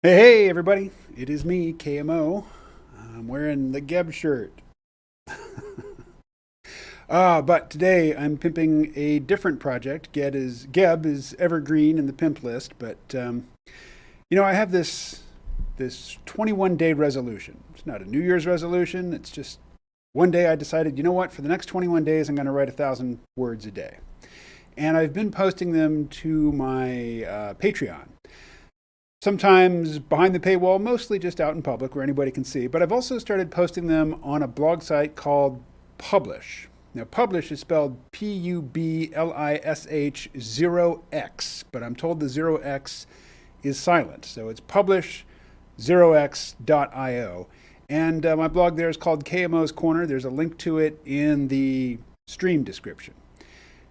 Hey, everybody. It is me, KMO. I'm wearing the Geb shirt. But today I'm pimping a different project. Geb is evergreen in the pimp list, but I have this 21-day resolution. It's not a New Year's resolution. It's just one day I decided, you know what, for the next 21 days I'm going to write 1,000 words a day. And I've been posting them to my Patreon. Sometimes behind the paywall, mostly just out in public where anybody can see. But I've also started posting them on a blog site called Publish. Now, Publish is spelled Publish 0x, but I'm told the 0x is silent. So it's publish0x.io. And my blog there is called KMO's Corner. There's a link to it in the stream description.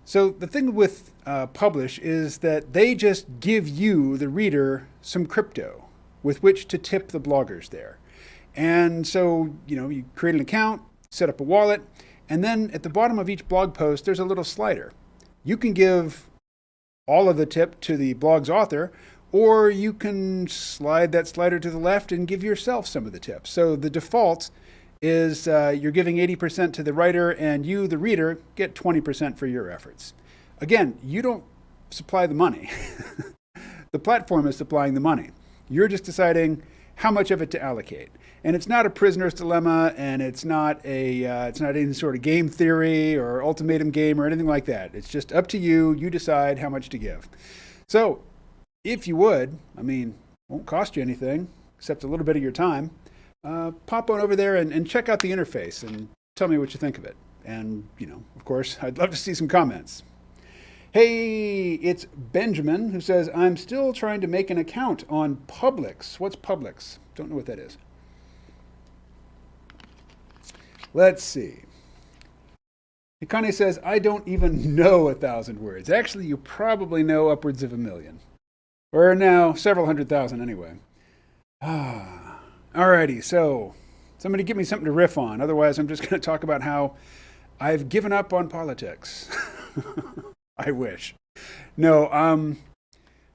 So the thing with Publish is that they just give you, the reader, some crypto with which to tip the bloggers there. And so, you create an account, set up a wallet, and then at the bottom of each blog post, there's a little slider. You can give all of the tip to the blog's author, or you can slide that slider to the left and give yourself some of the tips. So the default is you're giving 80% to the writer, and you, the reader, get 20% for your efforts. Again, you don't supply the money. The platform is supplying the money. You're just deciding how much of it to allocate. And it's not a prisoner's dilemma, and it's not any sort of game theory or ultimatum game or anything like that. It's just up to you. You decide how much to give. So if you would, won't cost you anything except a little bit of your time, pop on over there and check out the interface and tell me what you think of it. And, of course, I'd love to see some comments. Hey, it's Benjamin who says, I'm still trying to make an account on Publix. What's Publix? Don't know what that is. Let's see. Hikane says, I don't even know 1,000 words. Actually, you probably know upwards of 1,000,000. Or now, several 100,000 anyway. Alrighty, so somebody give me something to riff on. Otherwise, I'm just going to talk about how I've given up on politics. I wish. No,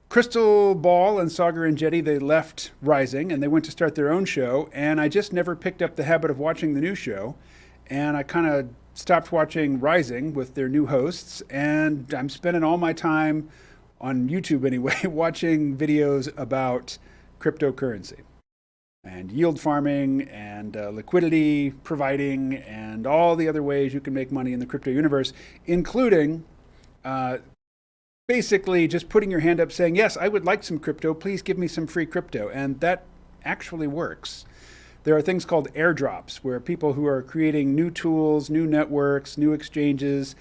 Crystal Ball and Sagar and Jetty, they left Rising and they went to start their own show. And I just never picked up the habit of watching the new show. And I kind of stopped watching Rising with their new hosts. And I'm spending all my time on YouTube anyway, watching videos about cryptocurrency and yield farming and liquidity providing and all the other ways you can make money in the crypto universe, including basically just putting your hand up saying, yes, I would like some crypto. Please give me some free crypto. And that actually works. There are things called airdrops where people who are creating new tools, new networks, new exchanges,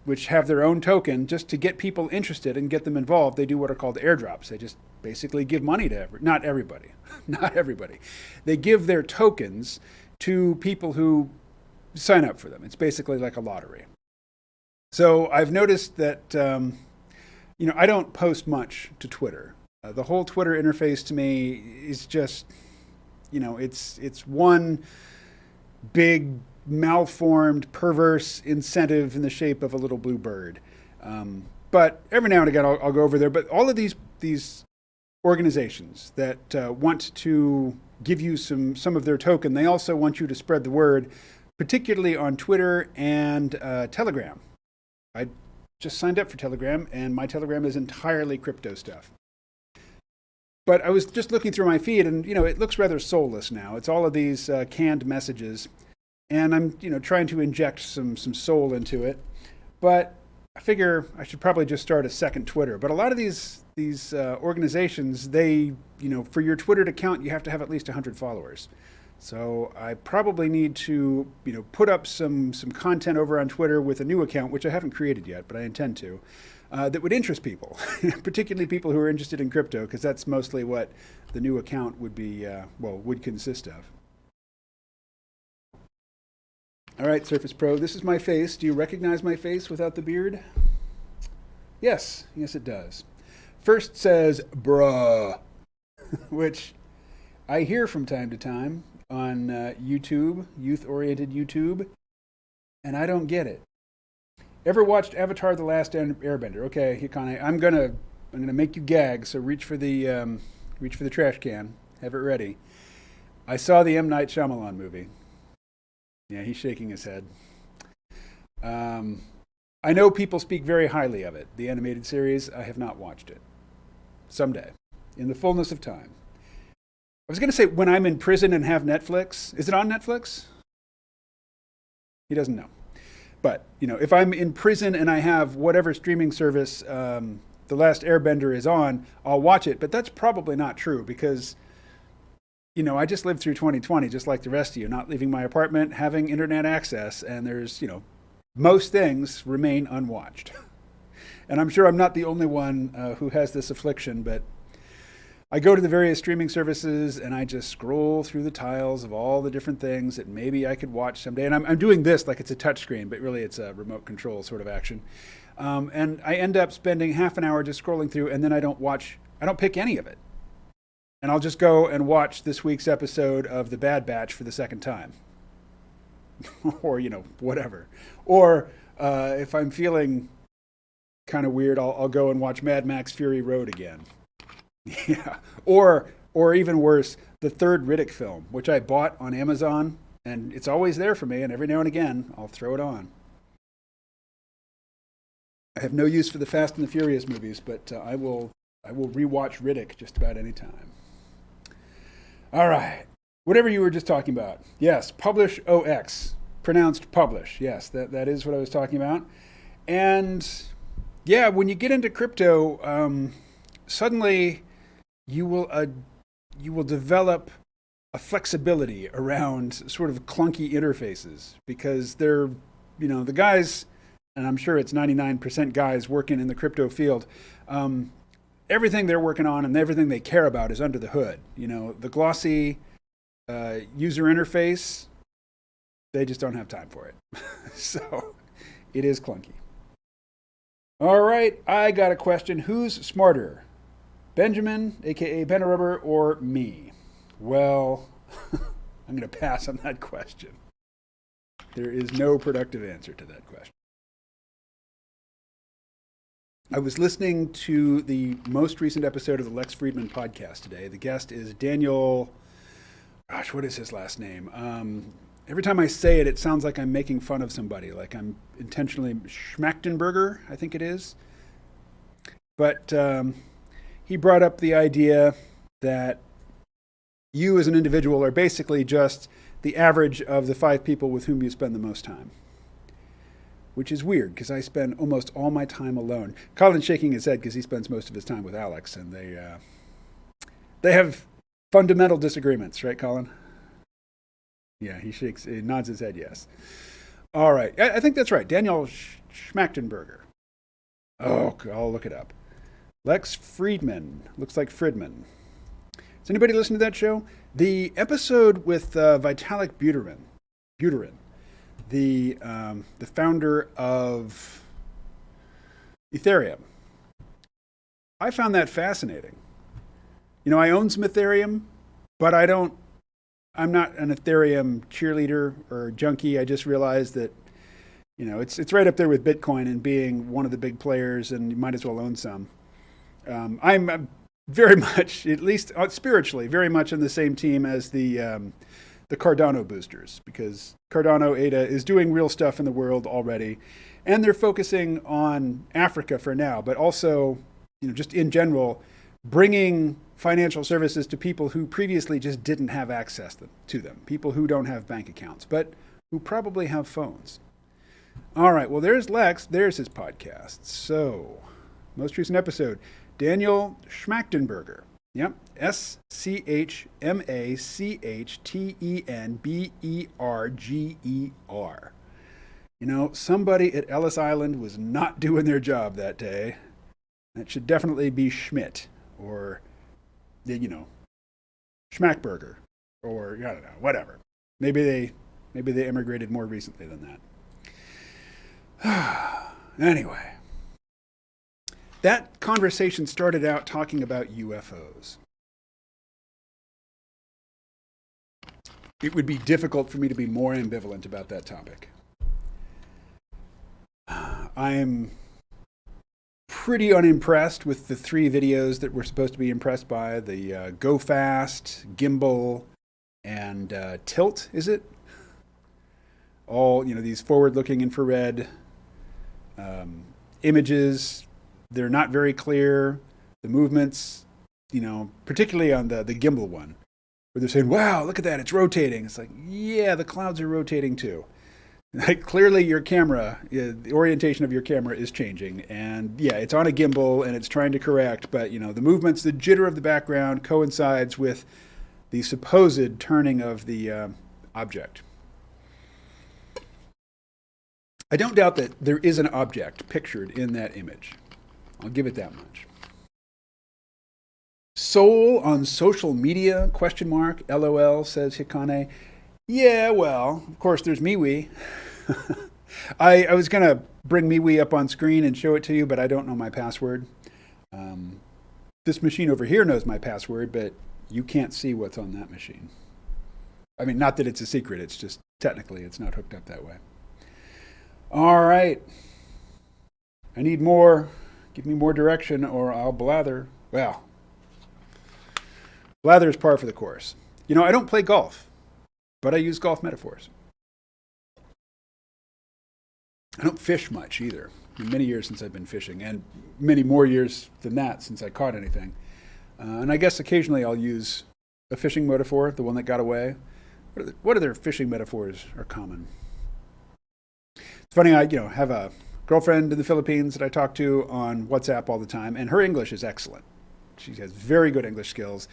which have their own token, just to get people interested and get them involved, they do what are called airdrops. They just basically give money to not everybody, not everybody. They give their tokens to people who sign up for them. It's basically like a lottery. So I've noticed that, I don't post much to Twitter. The whole Twitter interface to me is just, it's one big malformed, perverse incentive in the shape of a little blue bird. But every now and again, I'll go over there. But all of these organizations that want to give you some of their token, they also want you to spread the word, particularly on Twitter and Telegram. I just signed up for Telegram, and my Telegram is entirely crypto stuff. But I was just looking through my feed, and it looks rather soulless now. It's all of these canned messages, and I'm trying to inject some soul into it. But I figure I should probably just start a second Twitter. But a lot of these organizations, they for your Twitter to count, you have to have at least 100 followers. So I probably need to put up some content over on Twitter with a new account, which I haven't created yet, but I intend to. That would interest people, particularly people who are interested in crypto, because that's mostly what the new account would be, would consist of. All right, Surface Pro, this is my face. Do you recognize my face without the beard? Yes, it does. First says, bruh, which I hear from time to time on YouTube, youth-oriented YouTube, and I don't get it. Ever watched Avatar: The Last Airbender? Okay, Hikane, I'm gonna make you gag. So reach for the trash can. Have it ready. I saw the M. Night Shyamalan movie. Yeah, he's shaking his head. I know people speak very highly of it. The animated series. I have not watched it. Someday, in the fullness of time. I was going to say when I'm in prison and have Netflix. Is it on Netflix? He doesn't know. But, if I'm in prison and I have whatever streaming service The Last Airbender is on, I'll watch it. But that's probably not true because, I just lived through 2020 just like the rest of you, not leaving my apartment, having internet access, and there's, most things remain unwatched. And I'm sure I'm not the only one who has this affliction, but I go to the various streaming services and I just scroll through the tiles of all the different things that maybe I could watch someday. And I'm doing this like it's a touchscreen, but really it's a remote control sort of action. And I end up spending half an hour just scrolling through, and then I don't pick any of it. And I'll just go and watch this week's episode of The Bad Batch for the second time. Or, whatever. Or if I'm feeling kind of weird, I'll go and watch Mad Max Fury Road again. Yeah, or even worse, the third Riddick film, which I bought on Amazon, and it's always there for me, and every now and again, I'll throw it on. I have no use for the Fast and the Furious movies, but I will rewatch Riddick just about any time. All right, whatever you were just talking about. Yes, Publish OX, pronounced publish. Yes, that is what I was talking about. And yeah, when you get into crypto, suddenly you will develop a flexibility around sort of clunky interfaces because they're, the guys, and I'm sure it's 99% guys working in the crypto field, everything they're working on and everything they care about is under the hood. The glossy user interface, they just don't have time for it. So it is clunky. All right, I got a question. Who's smarter? Benjamin, a.k.a. Benarubber, or me? Well, I'm going to pass on that question. There is no productive answer to that question. I was listening to the most recent episode of the Lex Friedman podcast today. The guest is Daniel, what is his last name? Every time I say it, it sounds like I'm making fun of somebody, like I'm intentionally Schmachtenberger, I think it is. But he brought up the idea that you as an individual are basically just the average of the 5 people with whom you spend the most time. Which is weird because I spend almost all my time alone. Colin's shaking his head because he spends most of his time with Alex, and they have fundamental disagreements, right, Colin? Yeah, he nods his head yes. All right, I think that's right. Daniel Schmachtenberger. Oh, I'll look it up. Lex Friedman. Looks like Friedman. Does anybody listen to that show? The episode with Vitalik Buterin, the founder of Ethereum. I found that fascinating. You know, I own some Ethereum, but I'm not an Ethereum cheerleader or junkie. I just realized that, you know, it's right up there with Bitcoin and being one of the big players, and you might as well own some. I'm very much, at least spiritually, very much on the same team as the Cardano boosters, because Cardano ADA is doing real stuff in the world already, and they're focusing on Africa for now, but also, you know, just in general, bringing financial services to people who previously just didn't have access to them, people who don't have bank accounts, but who probably have phones. All right, well, there's Lex. There's his podcast. So, most recent episode, Daniel Schmachtenberger. Yep, Schmachtenberger. You know, somebody at Ellis Island was not doing their job that day. That should definitely be Schmidt or, you know, Schmackburger or, I don't know, whatever. Maybe they immigrated more recently than that. Anyway, that conversation started out talking about UFOs. It would be difficult for me to be more ambivalent about that topic. I'm pretty unimpressed with the 3 videos that we're supposed to be impressed by. The Go Fast, Gimbal, and Tilt, is it? All, you know, these forward-looking infrared images. They're not very clear. The movements, you know, particularly on the gimbal one, where they're saying, wow, look at that, it's rotating. It's like, yeah, the clouds are rotating too. Like, clearly your camera, the orientation of your camera is changing. And yeah, it's on a gimbal and it's trying to correct, but you know, the movements, the jitter of the background coincides with the supposed turning of the object. I don't doubt that there is an object pictured in that image. I'll give it that much. Soul on social media, ? LOL, says Hikane. Yeah, well, of course there's MeWe. I was going to bring MeWe up on screen and show it to you, but I don't know my password. This machine over here knows my password, but you can't see what's on that machine. I mean, not that it's a secret, it's just technically it's not hooked up that way. All right. I need more. Give me more direction or I'll blather. Well, blather is par for the course. You know, I don't play golf, but I use golf metaphors. I don't fish much either. Many years since I've been fishing, and many more years than that since I caught anything. And I guess occasionally I'll use a fishing metaphor, the one that got away. What other fishing metaphors are common? It's funny, I have a girlfriend in the Philippines that I talk to on WhatsApp all the time, and her English is excellent. She has very good English skills.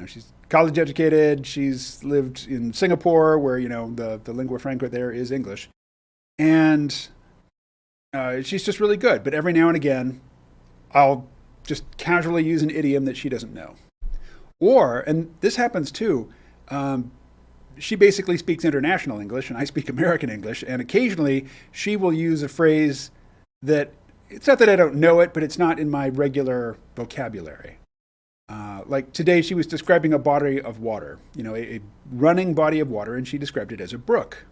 She's college educated. She's lived in Singapore, where the lingua franca there is English, and she's just really good. But every now and again, I'll just casually use an idiom that she doesn't know, and this happens too. She basically speaks international English and I speak American English. And occasionally she will use a phrase that, it's not that I don't know it, but it's not in my regular vocabulary. Like today she was describing a body of water, a running body of water, and she described it as a brook.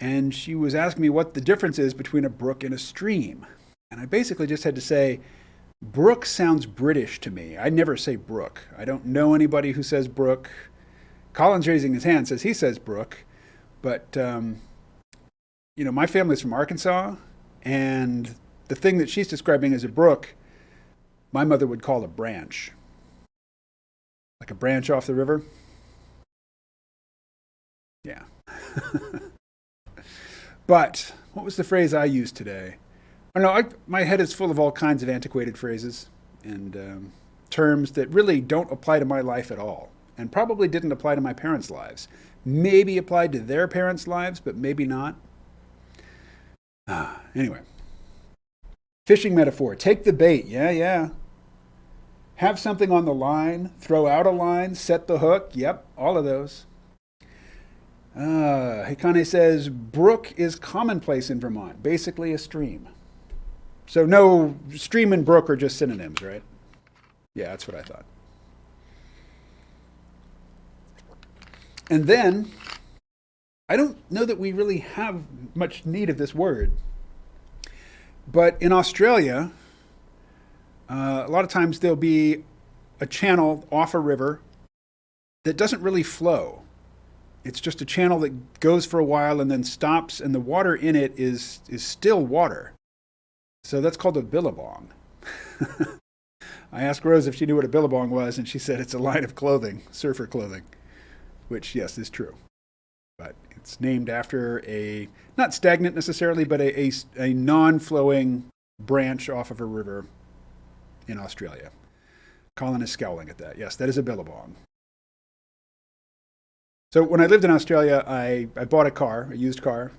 And she was asking me what the difference is between a brook and a stream. And I basically just had to say, brook sounds British to me. I never say brook. I don't know anybody who says brook. Colin's raising his hand, says he says brook, but my family's from Arkansas, and the thing that she's describing as a brook, my mother would call a branch. Like a branch off the river. Yeah. But what was the phrase I used today? I don't know. My head is full of all kinds of antiquated phrases and terms that really don't apply to my life at all, and probably didn't apply to my parents' lives. Maybe applied to their parents' lives, but maybe not. Anyway, fishing metaphor. Take the bait. Yeah, yeah. Have something on the line. Throw out a line. Set the hook. Yep, all of those. Hikane says, brook is commonplace in Vermont, basically a stream. So no, stream and brook are just synonyms, right? Yeah, that's what I thought. And then, I don't know that we really have much need of this word, but in Australia, a lot of times there'll be a channel off a river that doesn't really flow. It's just a channel that goes for a while and then stops, and the water in it is still water. So that's called a billabong. I asked Rose if she knew what a billabong was, and she said it's a line of clothing, surfer clothing, which, yes, is true. But it's named after not stagnant necessarily, but a non-flowing branch off of a river in Australia. Colin is scowling at that. Yes, that is a billabong. So when I lived in Australia, I bought a used car,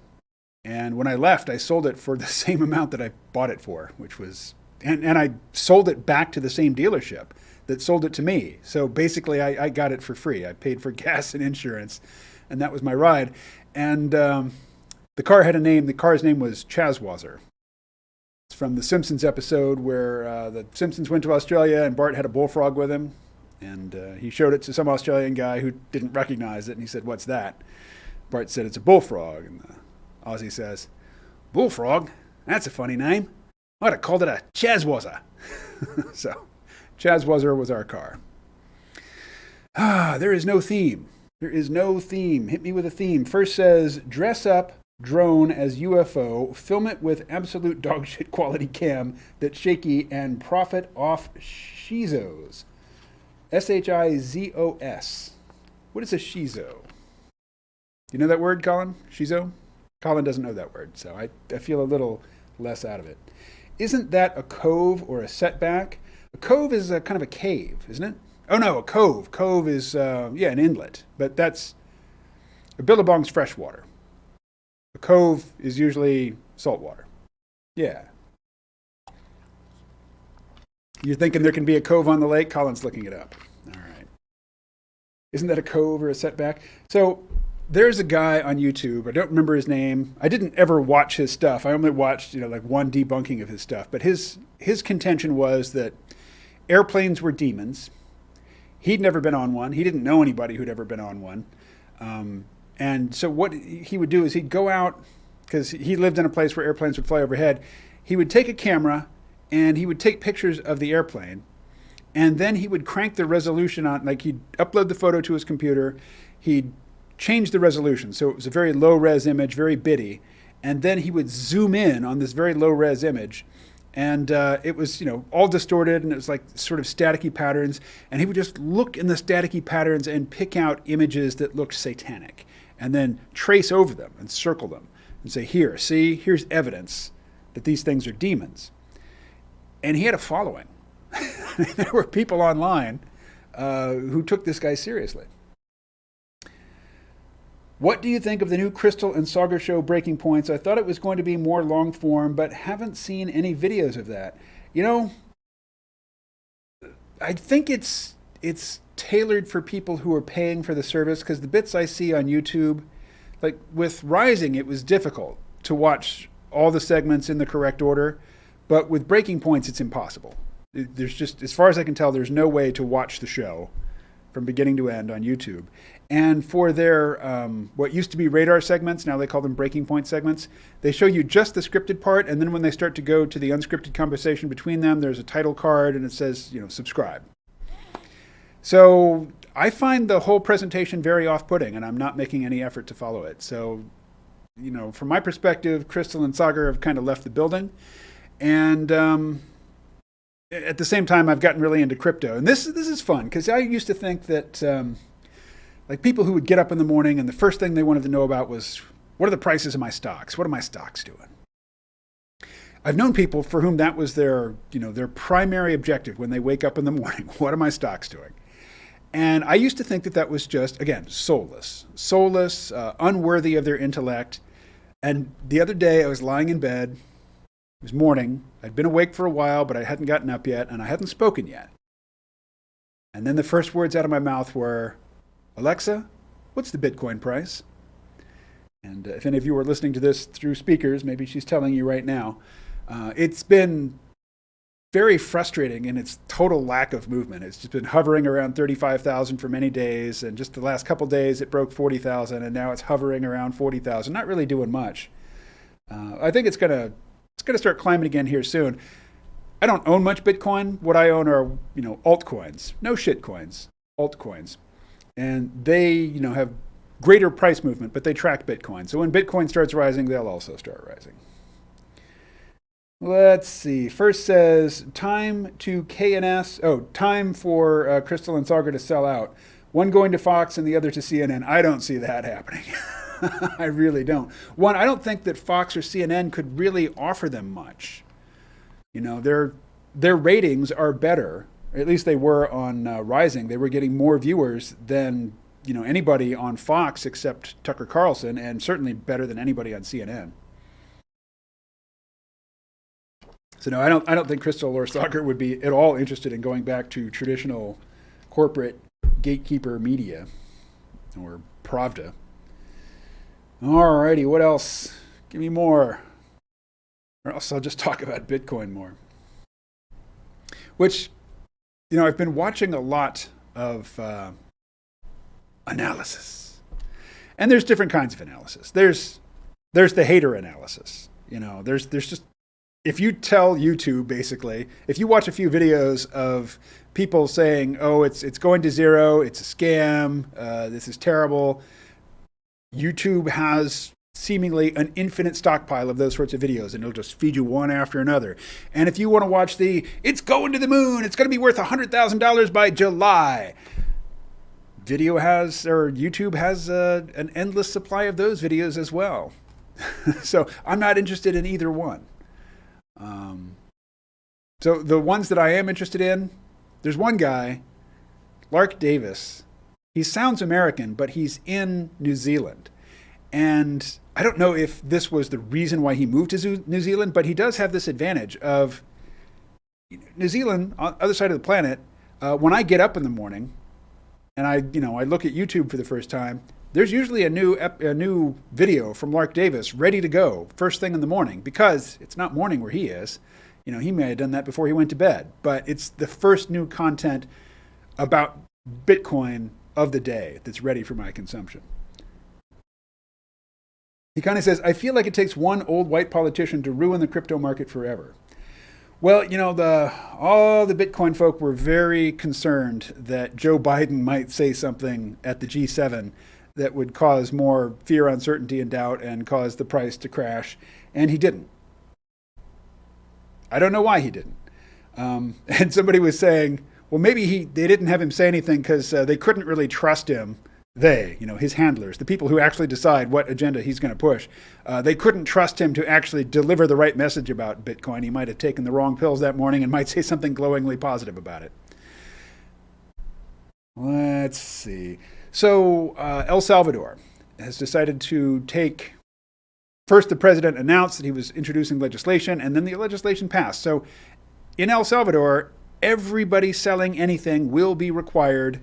and when I left, I sold it for the same amount that I bought it for, which was, and I sold it back to the same dealership that sold it to me. So basically, I got it for free. I paid for gas and insurance, and that was my ride. And the car had a name. The car's name was Chazwazzer. It's from the Simpsons episode where the Simpsons went to Australia and Bart had a bullfrog with him. And he showed it to some Australian guy who didn't recognize it. And he said, "What's that?" Bart said, "It's a bullfrog." And the Aussie says, "Bullfrog? That's a funny name. I'd have called it a Chazwazzer." So, Chazwazzer was our car. There is no theme. There is no theme. Hit me with a theme. First says, dress up drone as UFO, film it with absolute dogshit quality cam that's shaky, and profit off shizos. Shizos. What is a shizo? Do you know that word, Colin? Shizo? Colin doesn't know that word, so I feel a little less out of it. Isn't that a cove or a setback? A cove is a kind of a cave, isn't it? Oh no, a cove. Cove is, an inlet. But that's, a billabong's freshwater. A cove is usually saltwater. Yeah. You're thinking there can be a cove on the lake? Colin's looking it up. All right. Isn't that a cove or a setback? So there's a guy on YouTube. I don't remember his name. I didn't ever watch his stuff. I only watched, like one debunking of his stuff. But his contention was that airplanes were demons. He'd never been on one. He didn't know anybody who'd ever been on one. And so what he would do is he'd go out, because he lived in a place where airplanes would fly overhead. He would take a camera and he would take pictures of the airplane, and then he would crank the resolution on, like he'd upload the photo to his computer, he'd change the resolution, so it was a very low-res image, very bitty, and then he would zoom in on this very low-res image, and it was, all distorted, and it was like sort of staticky patterns, and he would just look in the staticky patterns and pick out images that looked satanic, and then trace over them and circle them and say, here's evidence that these things are demons. And he had a following. There were people online who took this guy seriously. What do you think of the new Crystal and Sagar show Breaking Points? I thought it was going to be more long form, but haven't seen any videos of that. I think it's tailored for people who are paying for the service, because the bits I see on YouTube, like with Rising, it was difficult to watch all the segments in the correct order. But with Breaking Points, it's impossible. There's just, as far as I can tell, there's no way to watch the show from beginning to end on YouTube. And for their, what used to be radar segments, now they call them Breaking Point segments, they show you just the scripted part, and then when they start to go to the unscripted conversation between them, there's a title card and it says, subscribe. So I find the whole presentation very off-putting, and I'm not making any effort to follow it. So, from my perspective, Crystal and Sagar have kind of left the building. And at the same time, I've gotten really into crypto, and this is fun because I used to think that like people who would get up in the morning and the first thing they wanted to know about was, what are the prices of my stocks? What are my stocks doing? I've known people for whom that was their primary objective when they wake up in the morning. What are my stocks doing? And I used to think that was just, again, soulless, unworthy of their intellect. And the other day I was lying in bed. It was morning. I'd been awake for a while, but I hadn't gotten up yet, and I hadn't spoken yet. And then the first words out of my mouth were, Alexa, what's the Bitcoin price? And if any of you are listening to this through speakers, maybe she's telling you right now. It's been very frustrating in its total lack of movement. It's just been hovering around 35,000 for many days, and just the last couple days it broke 40,000, and now it's hovering around 40,000, not really doing much. I think it's gonna start climbing again here soon. I don't own much Bitcoin. What I own are altcoins, no shit coins, altcoins, and they have greater price movement, but they track Bitcoin. So when Bitcoin starts rising, they'll also start rising. Let's see. First says, time to KNS. Oh, time for Crystal and Sagar to sell out. One going to Fox and the other to CNN. I don't see that happening. I really don't. One, I don't think that Fox or CNN could really offer them much. Their ratings are better. At least they were on Rising. They were getting more viewers than anybody on Fox except Tucker Carlson, and certainly better than anybody on CNN. So no, I don't think Crystal or Sagar would be at all interested in going back to traditional corporate gatekeeper media or Pravda. Alrighty, what else? Give me more. Or else I'll just talk about Bitcoin more. Which, I've been watching a lot of analysis. And there's different kinds of analysis. There's the hater analysis. There's just, if you tell YouTube, basically, if you watch a few videos of people saying, oh, it's going to zero, it's a scam, this is terrible, YouTube has seemingly an infinite stockpile of those sorts of videos, and it'll just feed you one after another. And if you want to watch it's going to the moon, it's going to be worth $100,000 by July, YouTube has an endless supply of those videos as well. So I'm not interested in either one. So the ones that I am interested in, there's one guy, Lark Davis. He sounds American, but he's in New Zealand. And I don't know if this was the reason why he moved to New Zealand, but he does have this advantage of New Zealand, on the other side of the planet. When I get up in the morning and I look at YouTube for the first time, there's usually a new video from Lark Davis ready to go first thing in the morning, because it's not morning where he is. He may have done that before he went to bed, but it's the first new content about Bitcoin of the day that's ready for my consumption. He kind of says, I feel like it takes one old white politician to ruin the crypto market forever. Well, all the Bitcoin folk were very concerned that Joe Biden might say something at the G7 that would cause more fear, uncertainty, and doubt and cause the price to crash. And he didn't. I don't know why he didn't. And somebody was saying, well, maybe they didn't have him say anything because they couldn't really trust him. His handlers, the people who actually decide what agenda he's going to push, they couldn't trust him to actually deliver the right message about Bitcoin. He might have taken the wrong pills that morning and might say something glowingly positive about it. Let's see. So El Salvador has decided to take, first the president announced that he was introducing legislation, and then the legislation passed. So in El Salvador, everybody selling anything will be required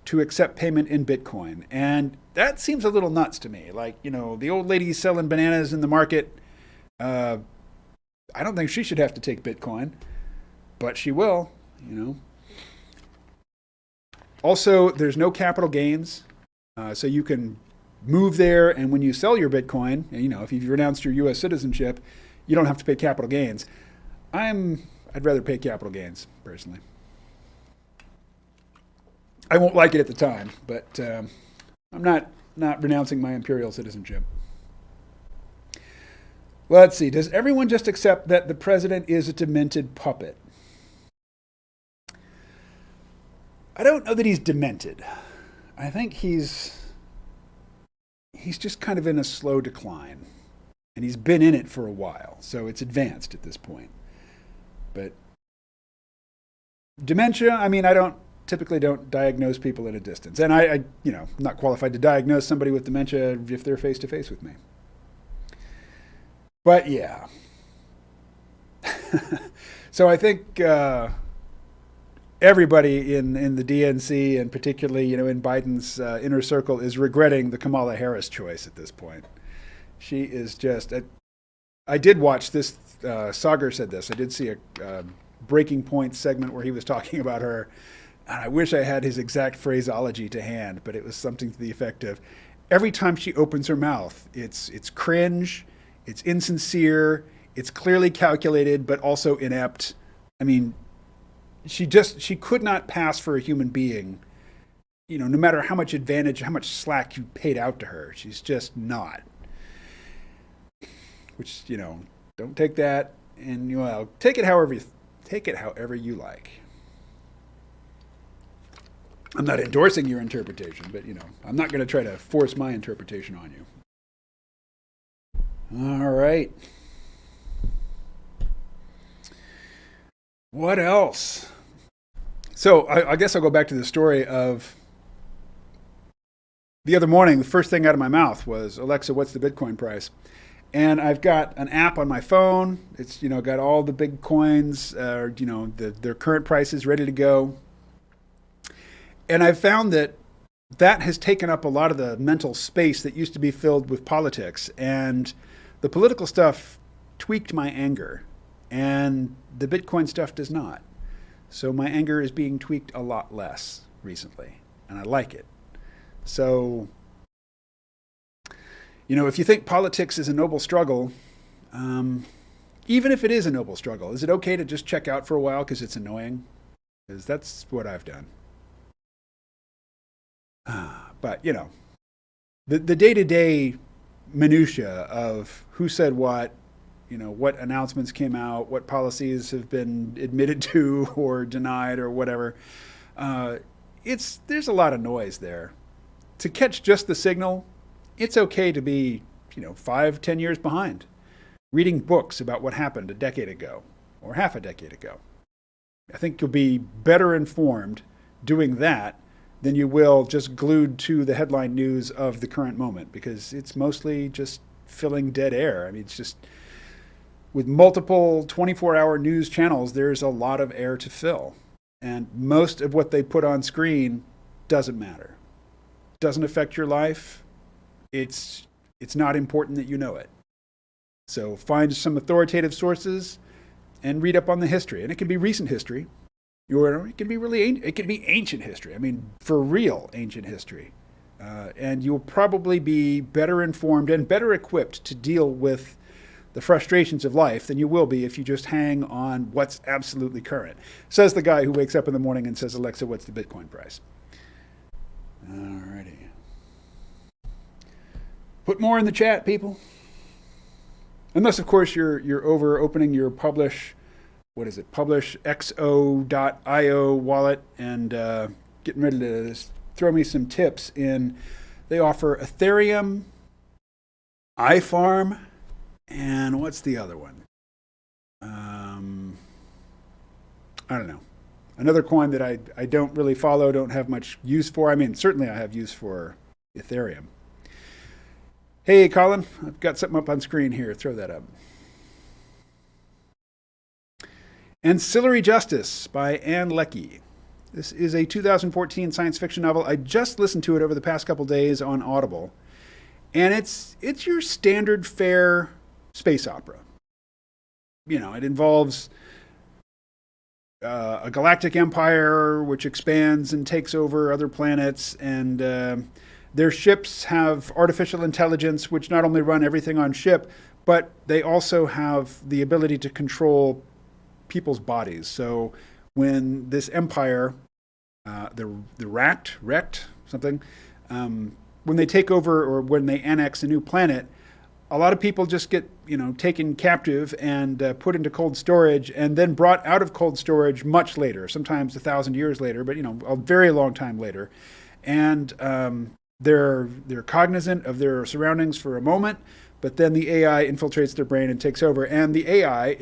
to accept payment in Bitcoin. And that seems a little nuts to me. Like, the old lady selling bananas in the market, I don't think she should have to take Bitcoin, but she will, Also, there's no capital gains. So you can move there, and when you sell your Bitcoin, if you've renounced your U.S. citizenship, you don't have to pay capital gains. I'd rather pay capital gains, personally. I won't like it at the time, but I'm not renouncing my imperial citizenship. Let's see. Does everyone just accept that the president is a demented puppet? I don't know that he's demented. I think he's just kind of in a slow decline, and he's been in it for a while, so it's advanced at this point. But dementia, I mean, I don't typically don't diagnose people at a distance, and I'm not qualified to diagnose somebody with dementia if they're face to face with me. But yeah, so I think everybody in the DNC, and particularly in Biden's inner circle, is regretting the Kamala Harris choice at this point. She is just. I did watch this. Sagar said this. I did see a Breaking Point segment where he was talking about her. And I wish I had his exact phraseology to hand, but it was something to the effect of, every time she opens her mouth, it's cringe, it's insincere, it's clearly calculated, but also inept. I mean, she could not pass for a human being, no matter how much advantage, how much slack you paid out to her. She's just not. Which, don't take that, and take it however you like. I'm not endorsing your interpretation, but I'm not going to try to force my interpretation on you. All right. What else? So I guess I'll go back to the story of the other morning. The first thing out of my mouth was, Alexa, what's the Bitcoin price? And I've got an app on my phone. It's got all the big coins, their current prices ready to go. And I've found that has taken up a lot of the mental space that used to be filled with politics. And the political stuff tweaked my anger, and the Bitcoin stuff does not. So my anger is being tweaked a lot less recently, and I like it. So, if you think politics is a noble struggle, even if it is a noble struggle, is it okay to just check out for a while because it's annoying? Because that's what I've done. But, the day-to-day minutia of who said what announcements came out, what policies have been admitted to or denied or whatever, there's a lot of noise there. To catch just the signal, it's okay to be, 5-10 years behind, reading books about what happened a decade ago or half a decade ago. I think you'll be better informed doing that than you will just glued to the headline news of the current moment, because it's mostly just filling dead air. I mean, it's just, with multiple 24-hour news channels, there's a lot of air to fill. And most of what they put on screen doesn't matter. Doesn't affect your life. It's not important that you know it. So find some authoritative sources and read up on the history. And it can be recent history. It can be ancient history. I mean, for real ancient history. And you'll probably be better informed and better equipped to deal with the frustrations of life than you will be if you just hang on what's absolutely current. Says the guy who wakes up in the morning and says, Alexa, what's the Bitcoin price? Alrighty. Put more in the chat, people. Unless, of course, you're over opening your publish xo.io wallet and getting ready to throw me some tips in. They offer Ethereum, iFarm, and what's the other one? I don't know. Another coin that I don't really follow, don't have much use for. I mean, certainly I have use for Ethereum. Hey, Colin, I've got something up on screen here. Throw that up. Ancillary Justice by Anne Leckie. This is a 2014 science fiction novel. I just listened to it over the past couple days on Audible. And it's your standard fare space opera. It involves a galactic empire which expands and takes over other planets, and their ships have artificial intelligence which not only run everything on ship, but they also have the ability to control people's bodies. So when this empire, the Rect, something, when they take over or when they annex a new planet, a lot of people just get taken captive and put into cold storage, and then brought out of cold storage much later, sometimes 1,000 years later, but a very long time later, and they're cognizant of their surroundings for a moment, but then the AI infiltrates their brain and takes over, and the AI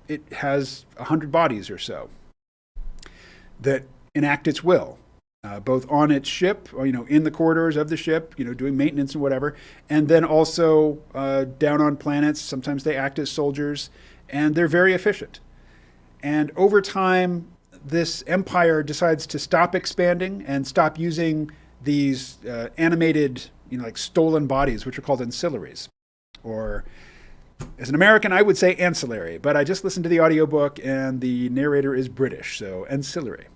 it has 100 bodies or so that enact its will. Both on its ship, or, in the corridors of the ship, doing maintenance and whatever, and then also down on planets. Sometimes they act as soldiers, and they're very efficient. And over time, this empire decides to stop expanding and stop using these animated, like stolen bodies, which are called ancillaries. Or, as an American, I would say ancillary, but I just listened to the audiobook, and the narrator is British, so ancillary.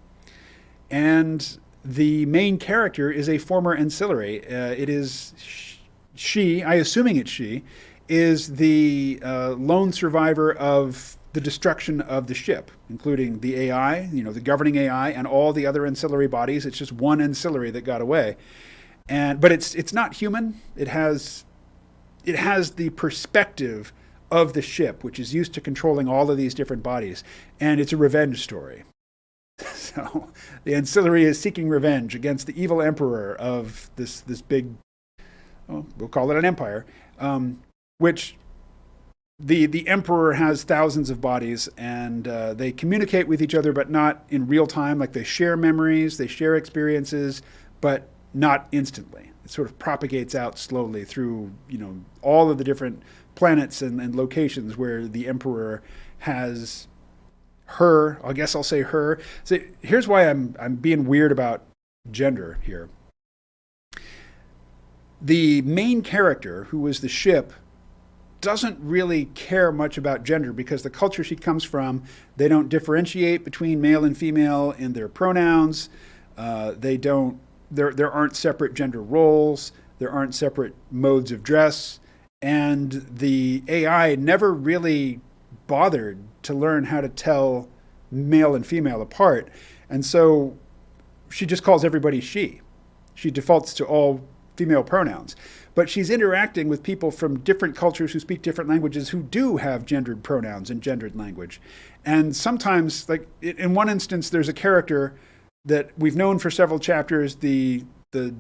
And the main character is a former ancillary. It is she, I assuming it's she, is the lone survivor of the destruction of the ship, including the AI, the governing AI, and all the other ancillary bodies. It's just one ancillary that got away, but it's not human. It has the perspective of the ship, which is used to controlling all of these different bodies, and it's a revenge story. So the ancillary is seeking revenge against the evil emperor of this big, we'll call it an empire, which the emperor has thousands of bodies, and they communicate with each other, but not in real time. Like, they share memories, they share experiences, but not instantly. It sort of propagates out slowly through all of the different planets and locations where the emperor has her. I guess I'll say her. So here's why I'm being weird about gender here. The main character, who was the ship, doesn't really care much about gender, because the culture she comes from, they don't differentiate between male and female in their pronouns. There aren't separate gender roles. There aren't separate modes of dress. And the AI never really bothered to learn how to tell male and female apart. And so she just calls everybody she. She defaults to all female pronouns. But she's interacting with people from different cultures who speak different languages, who do have gendered pronouns and gendered language. And sometimes, like in one instance, there's a character that we've known for several chapters, the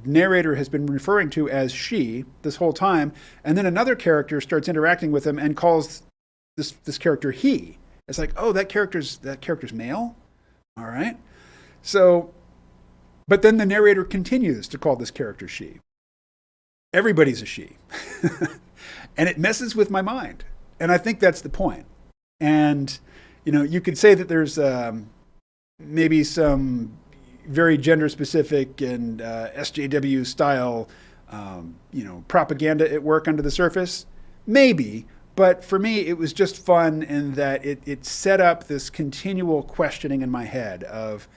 narrator has been referring to as she this whole time, and then another character starts interacting with him and calls this character he. It's like, oh, that character's male? All right. So, but then the narrator continues to call this character she. Everybody's a she. And it messes with my mind. And I think that's the point. And, you could say that there's maybe some very gender specific and SJW style, propaganda at work under the surface. Maybe. But for me, it was just fun in that it set up this continual questioning in my head of,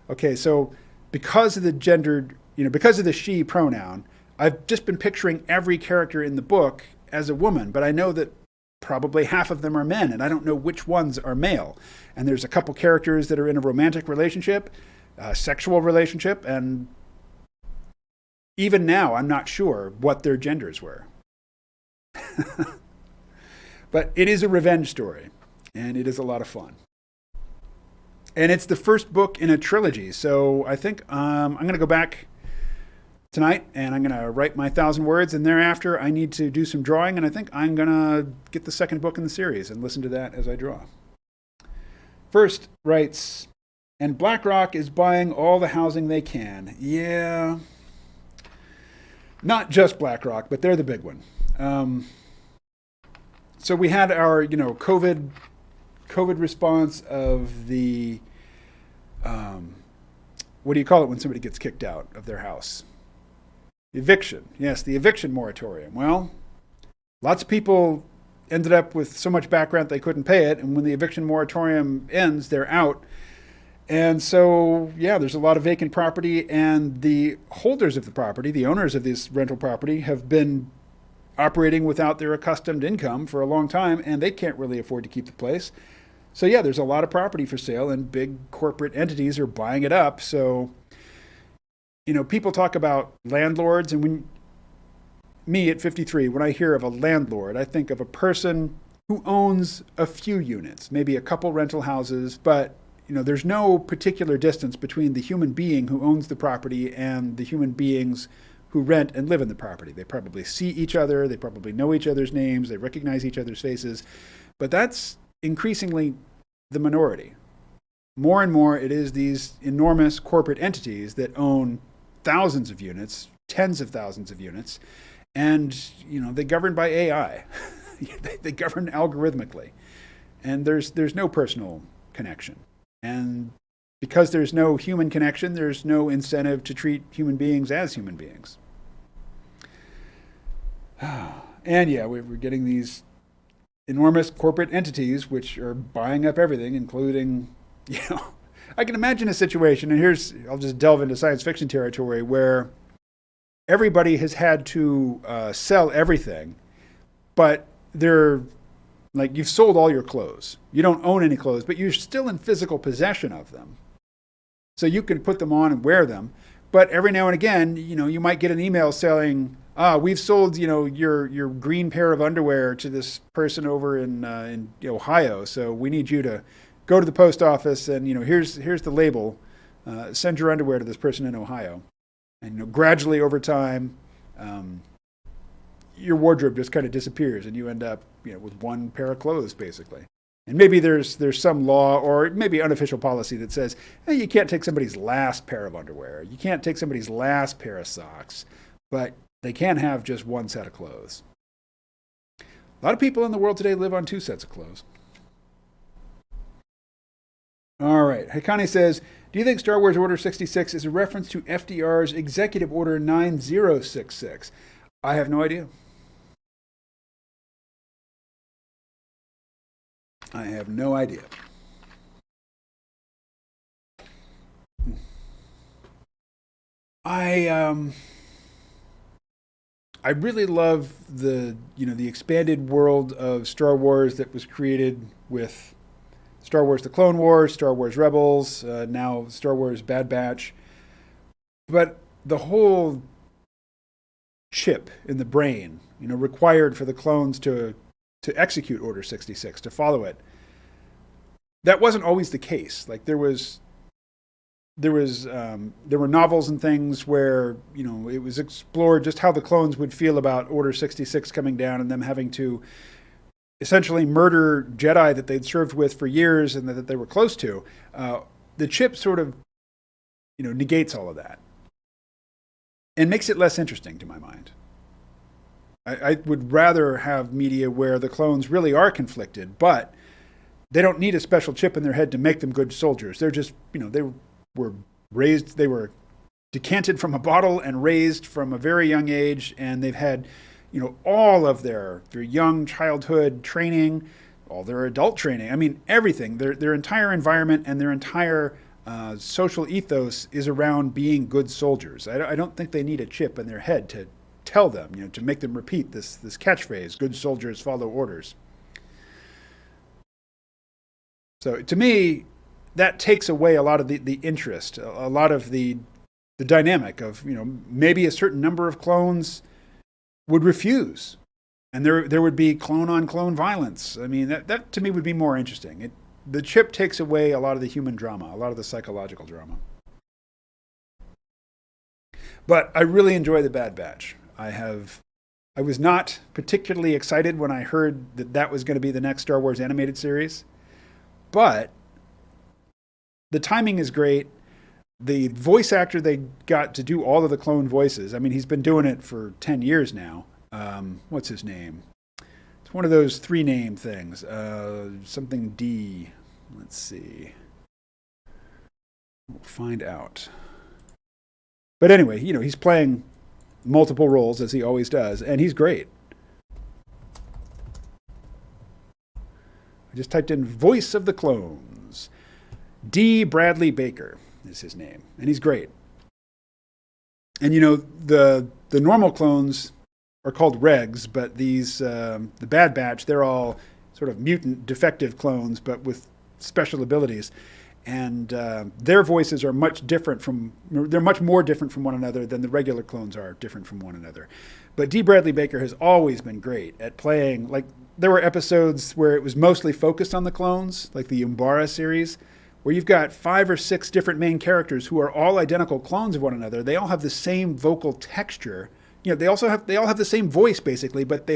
okay, so because of the she pronoun, I've just been picturing every character in the book as a woman, but I know that probably half of them are men, and I don't know which ones are male. And there's a couple characters that are in a romantic relationship, a sexual relationship, and even now I'm not sure what their genders were. But it is a revenge story, and it is a lot of fun. And it's the first book in a trilogy, so I think I'm going to go back tonight, and I'm going to write my 1,000 words, and thereafter I need to do some drawing, and I think I'm going to get the second book in the series and listen to that as I draw. First writes, and BlackRock is buying all the housing they can. Yeah. Not just BlackRock, but they're the big one. So we had our, COVID response of the, what do you call it when somebody gets kicked out of their house? Eviction. Yes, the eviction moratorium. Well, lots of people ended up with so much back rent they couldn't pay it, and when the eviction moratorium ends, they're out. And so, yeah, there's a lot of vacant property, and the holders of the property, the owners of this rental property, have been operating without their accustomed income for a long time, and they can't really afford to keep the place. So, yeah, there's a lot of property for sale, and big corporate entities are buying it up. So, people talk about landlords, and me at 53, when I hear of a landlord, I think of a person who owns a few units, maybe a couple rental houses, but there's no particular distance between the human being who owns the property and the human beings who rent and live in the property. They probably see each other, they probably know each other's names, they recognize each other's faces, but that's increasingly the minority. More and more, it is these enormous corporate entities that own thousands of units, tens of thousands of units, and they govern by AI. They govern algorithmically, and there's no personal connection. And because there's no human connection, there's no incentive to treat human beings as human beings. And yeah, we're getting these enormous corporate entities which are buying up everything, including, I can imagine a situation, and I'll just delve into science fiction territory, where everybody has had to sell everything, but they're like, you've sold all your clothes. You don't own any clothes, but you're still in physical possession of them. So you can put them on and wear them. But every now and again, you might get an email saying, we've sold, your green pair of underwear to this person over in Ohio. So we need you to go to the post office and, here's the label. Send your underwear to this person in Ohio. And, gradually over time, your wardrobe just kind of disappears and you end up, with one pair of clothes, basically. And maybe there's some law or maybe unofficial policy that says, hey, you can't take somebody's last pair of underwear. You can't take somebody's last pair of socks, but they can have just one set of clothes. A lot of people in the world today live on two sets of clothes. All right. Hikani says, do you think Star Wars Order 66 is a reference to FDR's Executive Order 9066? I have no idea. I have no idea. I really love the expanded world of Star Wars that was created with Star Wars: The Clone Wars, Star Wars Rebels, now Star Wars Bad Batch. But the whole chip in the brain, required for the clones to execute Order 66, to follow it, that wasn't always the case. Like there were novels and things where it was explored just how the clones would feel about Order 66 coming down and them having to essentially murder Jedi that they'd served with for years and that they were close to. The chip sort of negates all of that and makes it less interesting to my mind. I would rather have media where the clones really are conflicted, but they don't need a special chip in their head to make them good soldiers. They're just, they were raised, they were decanted from a bottle and raised from a very young age, and they've had, all of their young childhood training, all their adult training. I mean, everything. Their entire environment and their entire social ethos is around being good soldiers. I don't think they need a chip in their head to tell them, to make them repeat this catchphrase, good soldiers follow orders. So to me, that takes away a lot of the interest, a lot of the dynamic of, maybe a certain number of clones would refuse. And there would be clone-on-clone violence. I mean, that to me would be more interesting. The chip takes away a lot of the human drama, a lot of the psychological drama. But I really enjoy the Bad Batch. I was not particularly excited when I heard that was going to be the next Star Wars animated series. But the timing is great. The voice actor they got to do all of the clone voices, I mean, he's been doing it for 10 years now. What's his name? It's one of those three-name things. Something D. Let's see. We'll find out. But anyway, he's playing multiple roles, as he always does, and he's great. I just typed in voice of the clones. D. Bradley Baker is his name, and he's great. And the normal clones are called regs, but these the Bad Batch, they're all sort of mutant defective clones, but with special abilities. And their voices are they're much more different from one another than the regular clones are different from one another. But D. Bradley Baker has always been great at playing, like, there were episodes where it was mostly focused on the clones, like the Umbara series, where you've got 5 or 6 different main characters who are all identical clones of one another. They all have the same vocal texture. They all have the same voice basically, but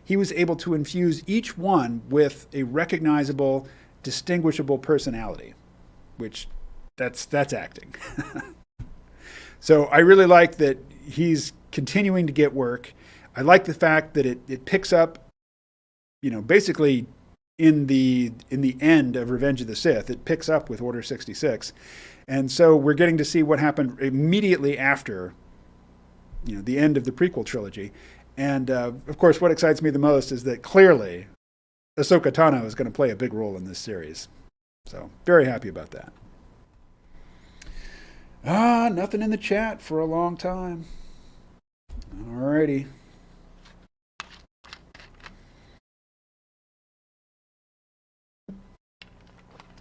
he was able to infuse each one with a recognizable, distinguishable personality, which that's acting. So I really like that he's continuing to get work. I like the fact that it picks up, basically in the end of Revenge of the Sith. It picks up with Order 66. And so we're getting to see what happened immediately after, the end of the prequel trilogy. And of course, what excites me the most is that clearly Ahsoka Tano is going to play a big role in this series. So very happy about that. Nothing in the chat for a long time. Alrighty.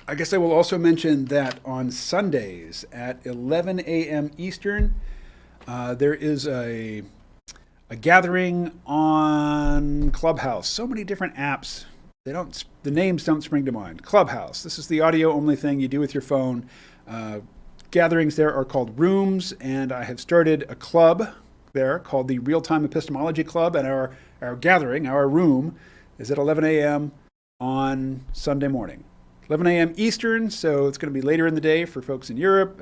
I guess I will also mention that on Sundays at 11 a.m. Eastern, there is a gathering on Clubhouse. So many different apps. The names don't spring to mind. Clubhouse. This is the audio only thing you do with your phone. Gatherings there are called rooms, and I have started a club there called the Real Time Epistemology Club, and our gathering, our room, is at 11 a.m. on Sunday morning. 11 a.m. Eastern, so it's going to be later in the day for folks in Europe,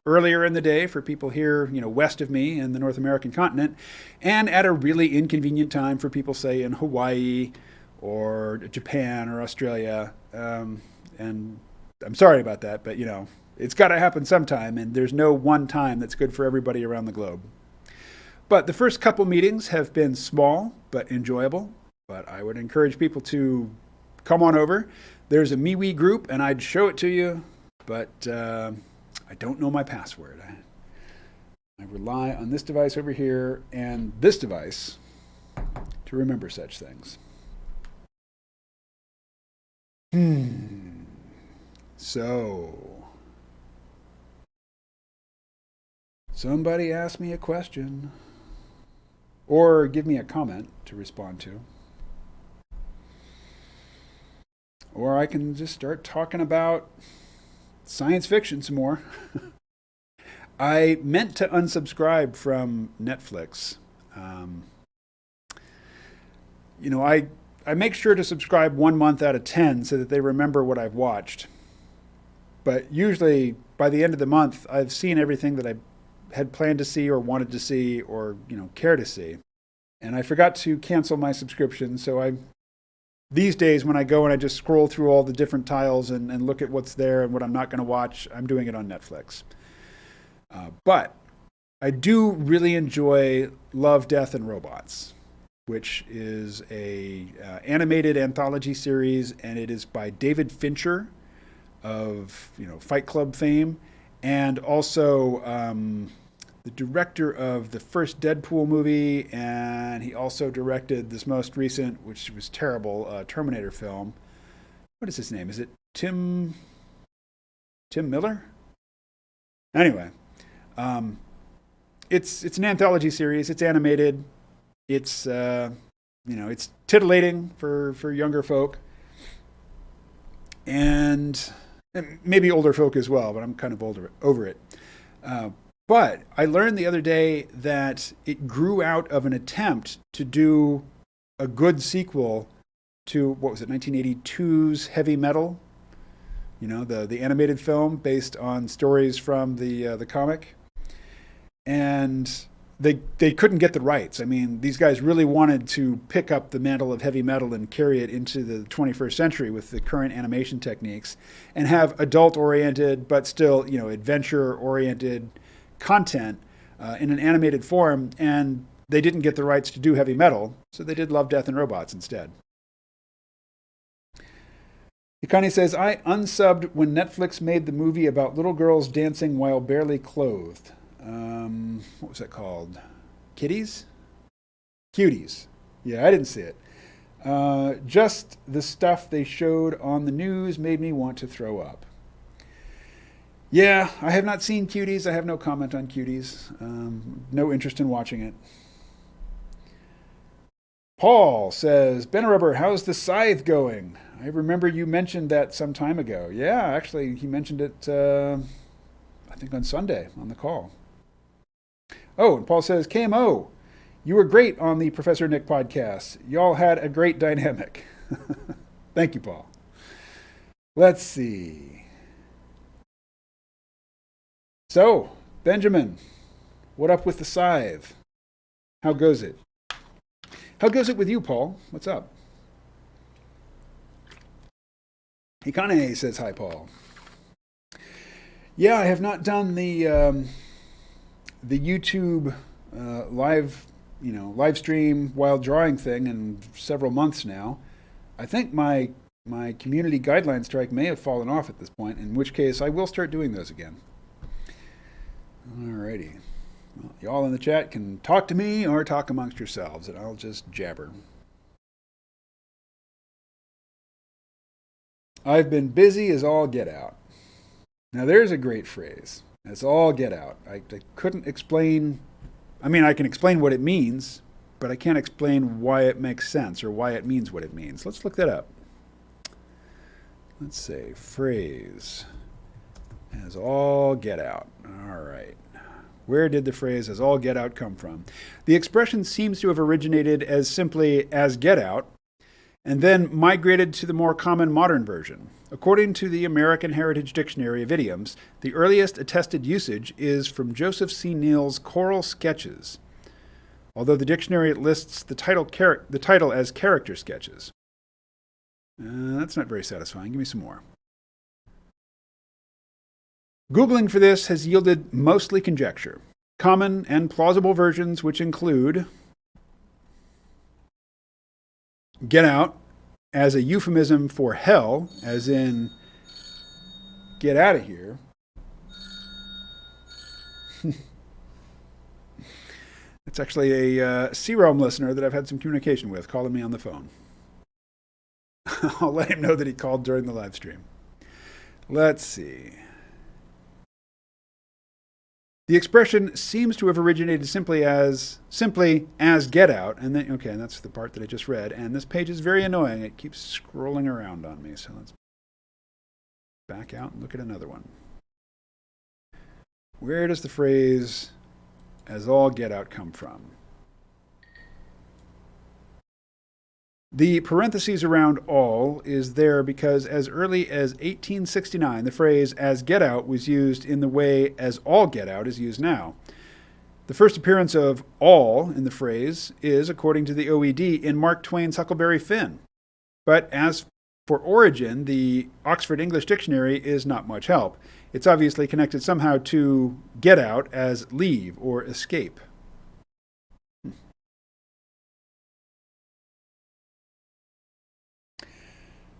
earlier in the day for people here, west of me in the North American continent, and at a really inconvenient time for people, say, in Hawaii or Japan or Australia. And I'm sorry about that, but, it's got to happen sometime, and there's no one time that's good for everybody around the globe. But the first couple meetings have been small but enjoyable, but I would encourage people to come on over. There's a MeWe group, and I'd show it to you, but I don't know my password. I rely on this device over here and this device to remember such things. So, somebody ask me a question or give me a comment to respond to. Or I can just start talking about science fiction some more. I meant to unsubscribe from Netflix. I make sure to subscribe 1 month out of 10 so that they remember what I've watched. But usually by the end of the month, I've seen everything that I had planned to see or wanted to see or, care to see. And I forgot to cancel my subscription, so these days, when I go and I just scroll through all the different tiles and look at what's there and what I'm not going to watch, I'm doing it on Netflix. But I do really enjoy Love, Death, and Robots, which is a animated anthology series, and it is by David Fincher of Fight Club fame, and also the director of the first Deadpool movie, and he also directed this most recent, which was terrible, Terminator film. What is his name? Is it Tim Miller? Anyway, it's an anthology series. It's animated. It's it's titillating for younger folk, and maybe older folk as well. But I'm kind of over it. But I learned the other day that it grew out of an attempt to do a good sequel to, 1982's Heavy Metal? The animated film based on stories from the comic. And they couldn't get the rights. I mean, these guys really wanted to pick up the mantle of heavy metal and carry it into the 21st century with the current animation techniques and have adult-oriented but still, adventure-oriented content in an animated form, and they didn't get the rights to do heavy metal, so they did Love, Death, and Robots instead. Hikani says, I unsubbed when Netflix made the movie about little girls dancing while barely clothed. What was that called? Kitties? Cuties. Yeah, I didn't see it. Just the stuff they showed on the news made me want to throw up. Yeah, I have not seen Cuties. I have no comment on Cuties. No interest in watching it. Paul says, Ben Rubber, how's the scythe going? I remember you mentioned that some time ago. Yeah, actually, he mentioned it, I think, on Sunday on the call. Oh, and Paul says, KMO, you were great on the Professor Nick podcast. Y'all had a great dynamic. Thank you, Paul. Let's see. So, Benjamin, what up with the scythe? How goes it? How goes it with you, Paul? What's up? Hikane says, hi, Paul. Yeah, I have not done the YouTube live stream while drawing thing in several months now. I think my community guideline strike may have fallen off at this point, in which case I will start doing those again. Alrighty. Well, y'all in the chat can talk to me or talk amongst yourselves, and I'll just jabber. I've been busy as all get out. Now there's a great phrase. As all get out. I couldn't explain. I mean, I can explain what it means, but I can't explain why it makes sense or why it means what it means. Let's look that up. Let's say phrase as all get out. All right. Where did the phrase as all get out come from? The expression seems to have originated as simply as get out and then migrated to the more common modern version. According to the American Heritage Dictionary of Idioms, the earliest attested usage is from Joseph C. Neal's Choral Sketches, although the dictionary lists the title as character sketches. That's not very satisfying. Give me some more. Googling for this has yielded mostly conjecture. Common and plausible versions which include get out as a euphemism for hell, as in get out of here. It's actually a C-Realm listener that I've had some communication with calling me on the phone. I'll let him know that he called during the live stream. Let's see. The expression seems to have originated simply as get out, and then okay, and that's the part that I just read. And this page is very annoying. It keeps scrolling around on me. So let's back out and look at another one. Where does the phrase "as all get out" come from? The parentheses around all is there because as early as 1869, the phrase as get out was used in the way as all get out is used now. The first appearance of all in the phrase is, according to the OED, in Mark Twain's Huckleberry Finn. But as for origin, the Oxford English Dictionary is not much help. It's obviously connected somehow to get out as leave or escape.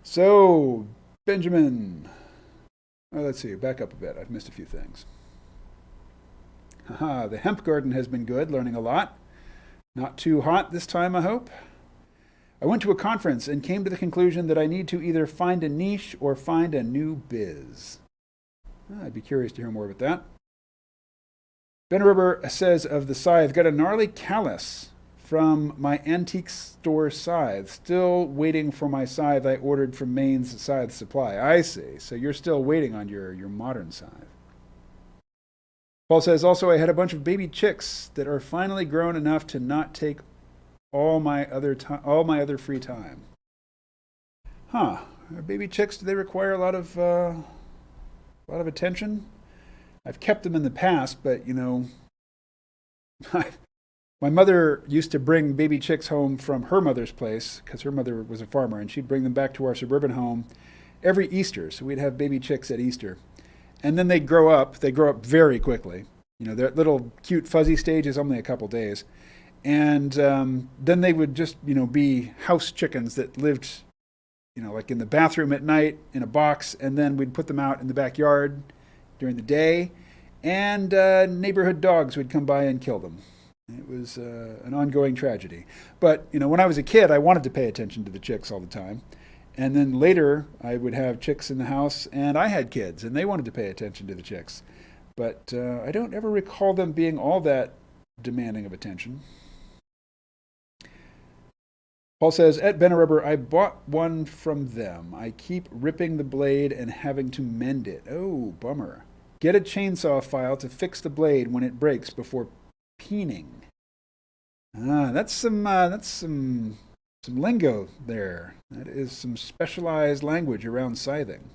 So, Benjamin, let's see, back up a bit. I've missed a few things. Haha, the hemp garden has been good, learning a lot. Not too hot this time, I hope. I went to a conference and came to the conclusion that I need to either find a niche or find a new biz. I'd be curious to hear more about that. Ben Rubber says of the scythe, got a gnarly callus from my antique store scythe. Still waiting for my scythe I ordered from Maine's Scythe Supply. I see. So you're still waiting on your modern scythe. Paul says, also I had a bunch of baby chicks that are finally grown enough to not take all my other free time. Huh. Are baby chicks, do they require a lot of attention? I've kept them in the past, but you know, my mother used to bring baby chicks home from her mother's place because her mother was a farmer, and she'd bring them back to our suburban home every Easter. So we'd have baby chicks at Easter. And then they grow up. They grow up very quickly. You know, their little cute fuzzy stage is only a couple days. And then they would just, you know, be house chickens that lived, you know, like in the bathroom at night in a box. And then we'd put them out in the backyard during the day. And neighborhood dogs would come by and kill them. It was an ongoing tragedy. But, you know, when I was a kid, I wanted to pay attention to the chicks all the time. And then later, I would have chicks in the house, and I had kids, and they wanted to pay attention to the chicks. But I don't ever recall them being all that demanding of attention. Paul says, at Benarubber, I bought one from them. I keep ripping the blade and having to mend it. Oh, bummer. Get a chainsaw file to fix the blade when it breaks before peening. That's some lingo there. That is some specialized language around scything.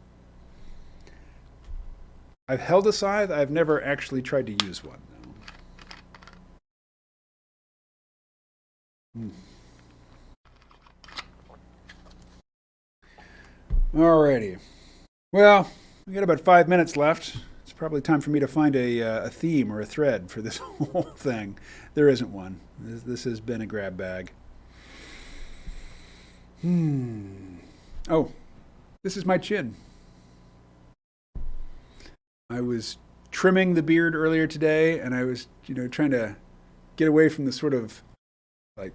I've held a scythe. I've never actually tried to use one. Hmm. Alrighty. Well, we got about 5 minutes left. It's probably time for me to find a theme or a thread for this whole thing. There isn't one. This has been a grab bag. Oh, this is my chin. I was trimming the beard earlier today, and I was, trying to get away from the sort of like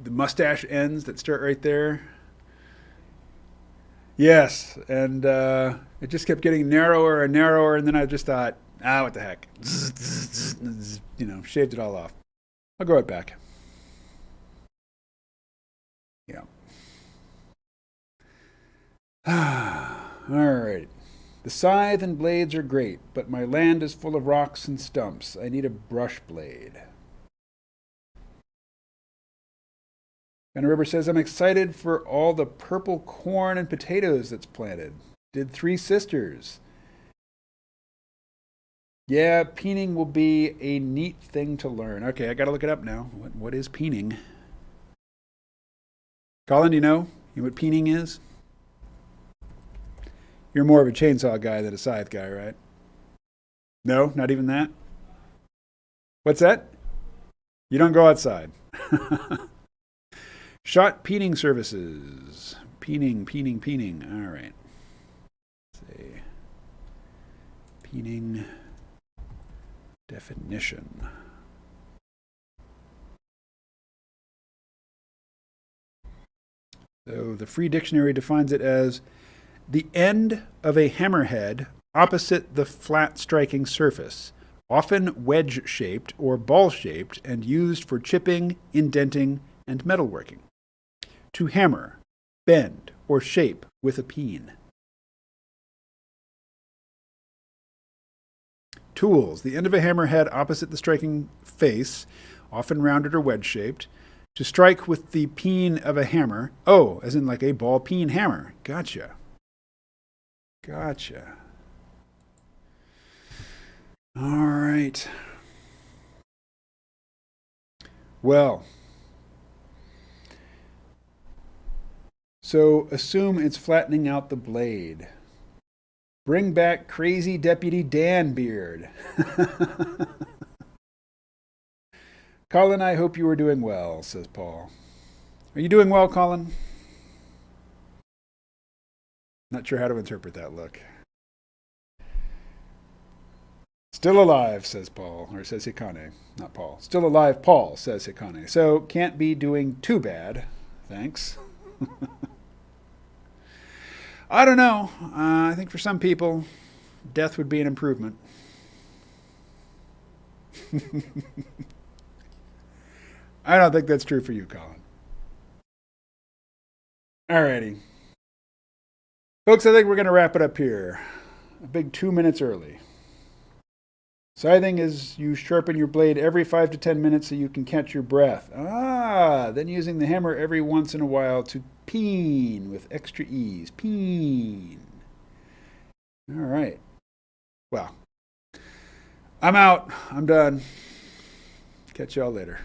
the mustache ends that start right there. Yes, and it just kept getting narrower and narrower, and then I just thought, what the heck? Shaved it all off. I'll grow it back. Yeah. All right. The scythe and blades are great, but my land is full of rocks and stumps. I need a brush blade. And River says, I'm excited for all the purple corn and potatoes that's planted. Did 3 sisters. Yeah, peening will be a neat thing to learn. Okay, I got to look it up now. What is peening? Colin, do you know what peening is? You're more of a chainsaw guy than a scythe guy, right? No, not even that? What's that? You don't go outside. Shot peening services. Peening. All right. Let's see. Peening definition. So the Free Dictionary defines it as the end of a hammerhead opposite the flat striking surface, often wedge-shaped or ball-shaped and used for chipping, indenting, and metalworking. To hammer, bend, or shape with a peen. Tools. The end of a hammerhead opposite the striking face, often rounded or wedge-shaped. To strike with the peen of a hammer. Oh, as in like a ball peen hammer. Gotcha. All right. Well, so assume it's flattening out the blade. Bring back crazy Deputy Dan beard. Colin, I hope you are doing well, says Paul. Are you doing well, Colin? Not sure how to interpret that look. Still alive, says Paul, or says Hikane. Not Paul. Still alive, Paul, says Hikane. So can't be doing too bad. Thanks. I don't know. I think for some people, death would be an improvement. I don't think that's true for you, Colin. Alrighty. Folks, I think we're going to wrap it up here. A big 2 minutes early. Scything is you sharpen your blade every 5 to 10 minutes so you can catch your breath. Then using the hammer every once in a while to peen with extra ease. Peen. All right. Well, I'm out. I'm done. Catch y'all later.